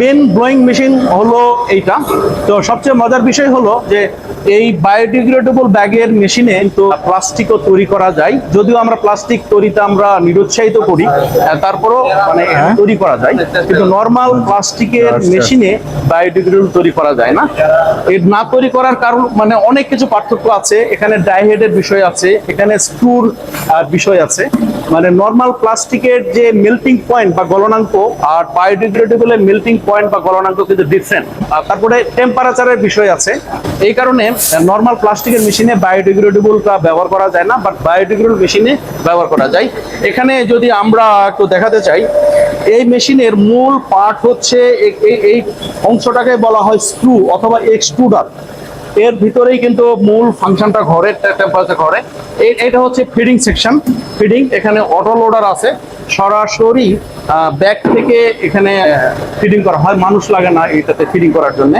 Main blowing machine হলো এইটা। তো সবচেয়ে মজার বিষয় হলো যে এই বায়োডিগ্রেডেবল ব্যাগের মেশিনে কিন্তু প্লাস্টিকও তৈরি করা যায়, যদিও আমরা প্লাস্টিক তৈরিতে আমরা নিরুৎসাহিত করি, তারপরও মানে তৈরি করা যায়, কিন্তু নর্মাল প্লাস্টিকের মেশিনে বায়োডিগ্রেডেবল তৈরি করা যায় না। এর না তৈরি করার কারণ মানে অনেক কিছু পার্থক্য আছে। এখানে ডাইহেডের বিষয় আছে, এখানে স্ক্রুর বিষয় আছে। মানে নর্মাল প্লাস্টিকের যে মেল্টিং পয়েন্ট বা গলনাঙ্ক আর বায়োডিগ্রেডেবলের মেল্টিং পয়েন্ট বা গলনাঙ্ক কিন্তু ডিফারেন্ট। আর তারপরে টেম্পারেচারের বিষয় আছে। এই কারণে নর্মাল প্লাস্টিকের মেশিনে বায়োডিগ্রেডেবলটা ব্যবহার করা যায় না, বাট বায়োডিগ্রেডেবল মেশিনে ব্যবহার করা যায়। এখানে যদি আমরা একটু দেখাতে চাই, এই মেশিনের মূল পার্ট হচ্ছে এই অংশটাকে বলা হয় স্ক্রু অথবা এক্সট্রুডার। এর ভিতরেই কিন্তু মূল ফাংশনটা ঘরে, টেম্পারেচার ঘরে। এটা হচ্ছে ফিডিং সেকশন। ফিডিং, এখানে অটো লোডার আছে, সরাসরি ব্যাগ থেকে এখানে ফিডিং করা হয়, মানুষ লাগে না এটাতে ফিডিং করার জন্য।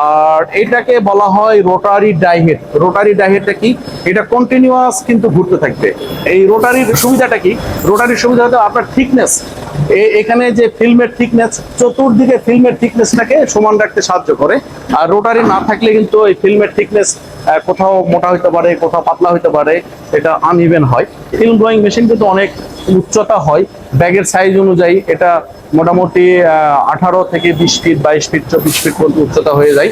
আর এটাকে বলা হয় রোটারি ডাইহেড। রোটারি ডাইহেডটা কি? এটা কন্টিনিউয়াস কিন্তু ঘুরতে থাকবে। এই রোটারির সুবিধাটা কি? রোটারির সুবিধা হলো আপনার থিকনেস, এখানে যে ফিল্মের থিকনেস, চতুর্দিকে ফিল্মের থিকনেসটাকে সমান রাখতে সাহায্য করে। আর রোটারি না থাকলে কিন্তু এই ফিল্মের থিকনেস কোথাও মোটা হইতে পারে, কোথাও পাতলা হইতে পারে, এটা আনইভেন হয়। ফিল্ম ব্লোয়িং মেশিন কিন্তু অনেক উচ্চতা হয় ব্যাগের সাইজ অনুযায়ী। এটা মোটামুটি 18 থেকে 20 ফিট, 22 ফিট, 24 ফিট পর্যন্ত উচ্চতা হয়ে যায়।